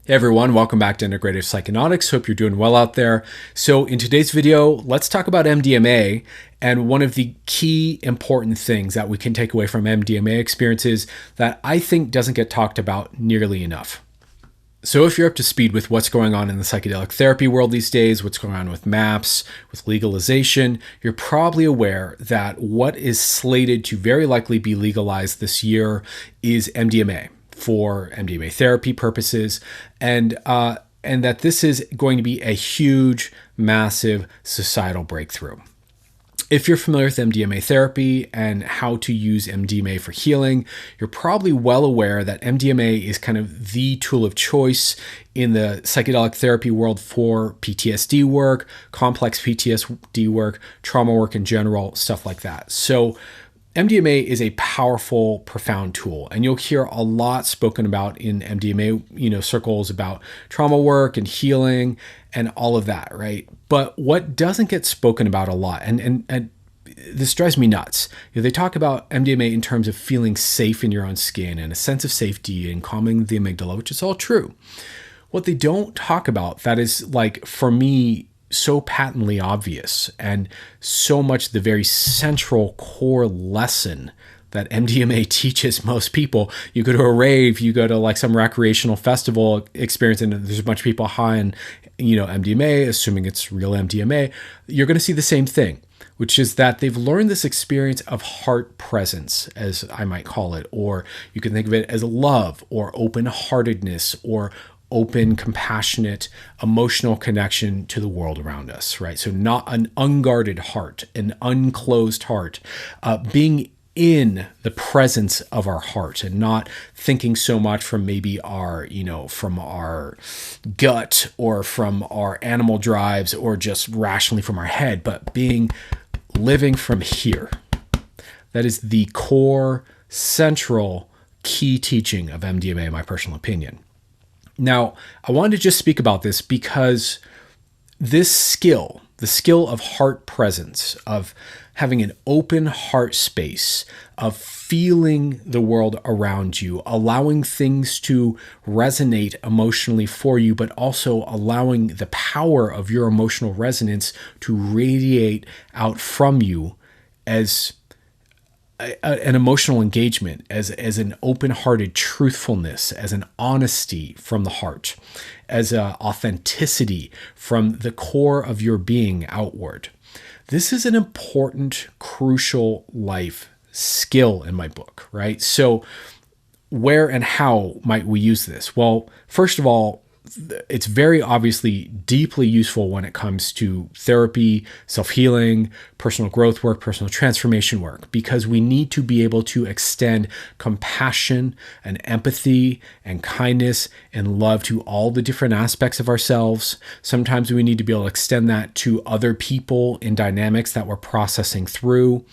Hey everyone, welcome back to Integrative Psychonautics. Hope you're doing well out there. So in today's video, let's talk about MDMA, and one of the key important things that we can take away from MDMA experiences that I think doesn't get talked about nearly enough. So if you're up to speed with what's going on in the psychedelic therapy world these days, what's going on with MAPS, with legalization, you're probably aware that what is slated to very likely be legalized this year is MDMA for MDMA therapy purposes, and that this is going to be a huge, massive societal breakthrough. If you're familiar with MDMA therapy and how to use MDMA for healing, you're probably well aware that MDMA is kind of the tool of choice in the psychedelic therapy world for PTSD work, complex PTSD work, trauma work in general, stuff like that. So MDMA is a powerful, profound tool, and you'll hear a lot spoken about in MDMA, circles about trauma work and healing and all of that, right? But what doesn't get spoken about a lot, and this drives me nuts, they talk about MDMA in terms of feeling safe in your own skin and a sense of safety and calming the amygdala, which is all true. What they don't talk about, that is, like, for me, so patently obvious and so much the very central core lesson that MDMA teaches most people. You go to a rave, you go to like some recreational festival experience, and there's a bunch of people high on, MDMA, assuming it's real MDMA, you're going to see the same thing, which is that they've learned this experience of heart presence, as I might call it, or you can think of it as love or open-heartedness or open, compassionate, emotional connection to the world around us, right? So not an unguarded heart, an unclosed heart, being in the presence of our heart and not thinking so much from maybe our, from our gut or from our animal drives or just rationally from our head, but living from here. That is the core, central, key teaching of MDMA, in my personal opinion. Now, I wanted to just speak about this because this skill, the skill of heart presence, of having an open heart space, of feeling the world around you, allowing things to resonate emotionally for you, but also allowing the power of your emotional resonance to radiate out from you as an emotional engagement, as an open-hearted truthfulness, as an honesty from the heart, as a authenticity from the core of your being outward. This is an important, crucial life skill in my book, right? So where and how might we use this? Well, first of all, it's very obviously deeply useful when it comes to therapy, self-healing, personal growth work, personal transformation work, because we need to be able to extend compassion and empathy and kindness and love to all the different aspects of ourselves. Sometimes we need to be able to extend that to other people in dynamics that we're processing through.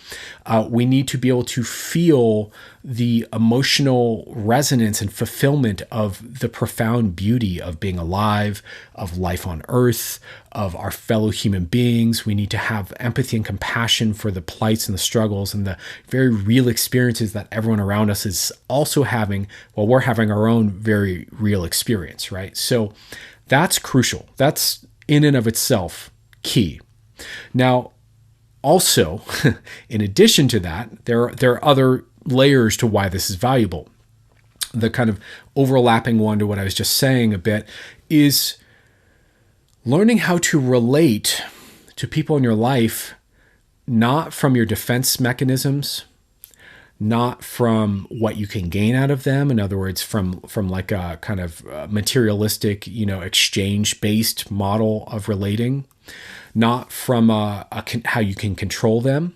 We need to be able to feel the emotional resonance and fulfillment of the profound beauty of being alive, of life on earth, of our fellow human beings. We need to have empathy and compassion for the plights and the struggles and the very real experiences that everyone around us is also having while we're having our own very real experience, right? So that's crucial. That's in and of itself key. Now, also, in addition to that, there are other layers to why this is valuable. The kind of overlapping one to what I was just saying a bit is learning how to relate to people in your life, not from your defense mechanisms, not from what you can gain out of them. In other words, from like a kind of materialistic, exchange-based model of relating, not from how you can control them,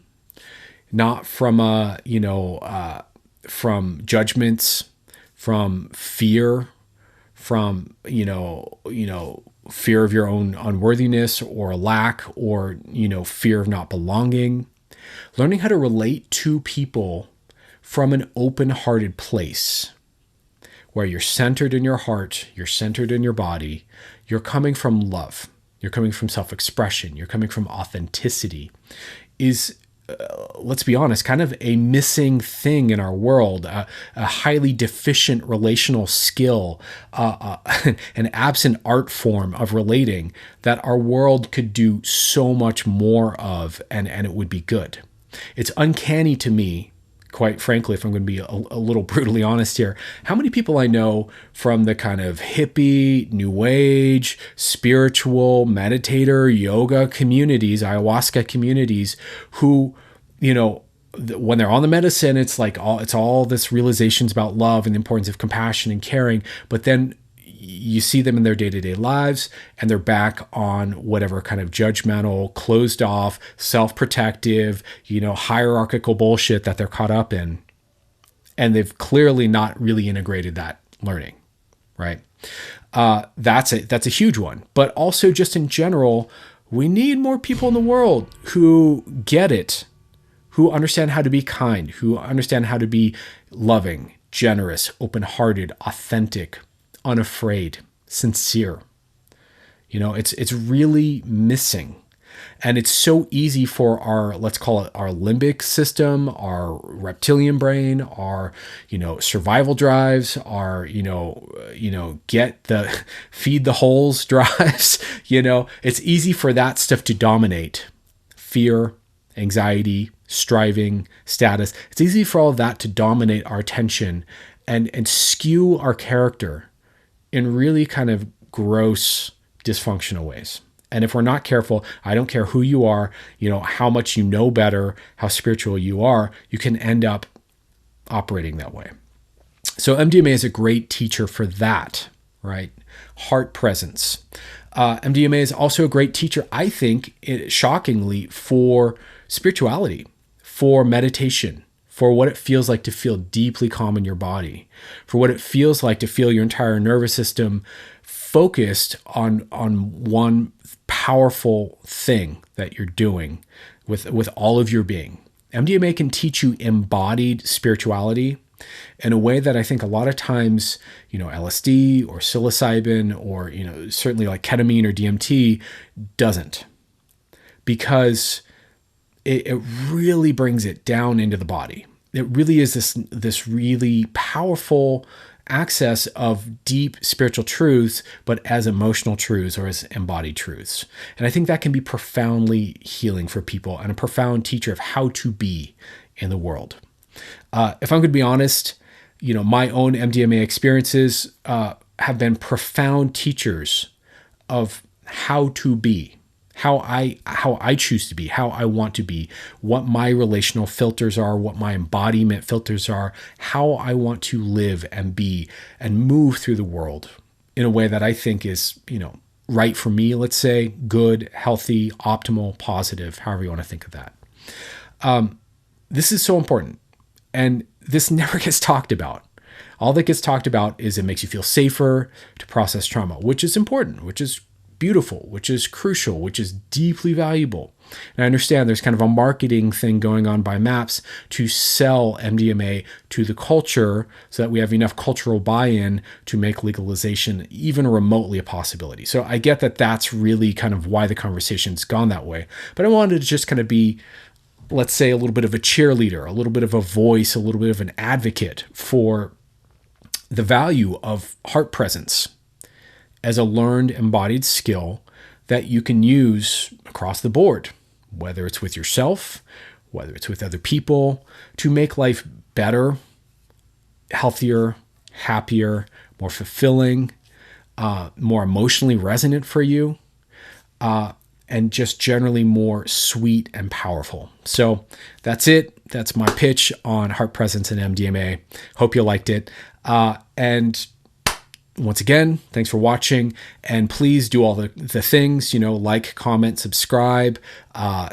not from from judgments, from fear, from fear of your own unworthiness or lack, or fear of not belonging. Learning how to relate to people from an open-hearted place where you're centered in your heart, you're centered in your body, you're coming from love, you're coming from self-expression, you're coming from authenticity, is let's be honest, kind of a missing thing in our world, a highly deficient relational skill, an absent art form of relating that our world could do so much more of, and it would be good. It's uncanny to me, quite frankly, if I'm going to be a little brutally honest here, how many people I know from the kind of hippie, new age, spiritual, meditator, yoga communities, ayahuasca communities, who, when they're on the medicine, it's all this realizations about love and the importance of compassion and caring, but then you see them in their day-to-day lives and they're back on whatever kind of judgmental, closed off, self-protective, hierarchical bullshit that they're caught up in. And they've clearly not really integrated that learning, right? That's a huge one. But also just in general, we need more people in the world who get it, who understand how to be kind, who understand how to be loving, generous, open-hearted, authentic, unafraid, sincere. It's really missing. And it's so easy for our, let's call it our limbic system, our reptilian brain, our, survival drives, our, get the, feed the holes drives, it's easy for that stuff to dominate. Fear, anxiety, striving, status. It's easy for all of that to dominate our attention and skew our character in really kind of gross, dysfunctional ways. And if we're not careful, I don't care who you are, how much you know better, how spiritual you are, you can end up operating that way. So MDMA is a great teacher for that, right? Heart presence. MDMA is also a great teacher, I think, shockingly, for spirituality, for meditation, for what it feels like to feel deeply calm in your body, for what it feels like to feel your entire nervous system focused on one powerful thing that you're doing with all of your being. MDMA can teach you embodied spirituality in a way that I think a lot of times, LSD or psilocybin or, certainly like ketamine or DMT doesn't, because it really brings it down into the body. It really is this really powerful access of deep spiritual truths, but as emotional truths or as embodied truths. And I think that can be profoundly healing for people and a profound teacher of how to be in the world. If I'm going to be honest, my own MDMA experiences have been profound teachers of how to be, how I choose to be, how I want to be, what my relational filters are, what my embodiment filters are, how I want to live and be and move through the world in a way that I think is, right for me, let's say, good, healthy, optimal, positive, however you want to think of that. This is so important. And this never gets talked about. All that gets talked about is it makes you feel safer to process trauma, which is important, which is beautiful, which is crucial, which is deeply valuable. And I understand there's kind of a marketing thing going on by MAPS to sell MDMA to the culture so that we have enough cultural buy-in to make legalization even remotely a possibility. So I get that that's really kind of why the conversation's gone that way. But I wanted to just kind of be, let's say, a little bit of a cheerleader, a little bit of a voice, a little bit of an advocate for the value of heart presence as a learned embodied skill that you can use across the board, whether it's with yourself, whether it's with other people, to make life better, healthier, happier, more fulfilling, more emotionally resonant for you, and just generally more sweet and powerful. So that's it. That's my pitch on heart presence and MDMA. Hope you liked it. And once again, thanks for watching, and please do all the things, like, comment, subscribe,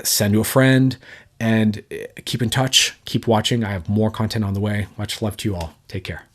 send to a friend, and keep in touch, keep watching. I have more content on the way. Much love to you all. Take care.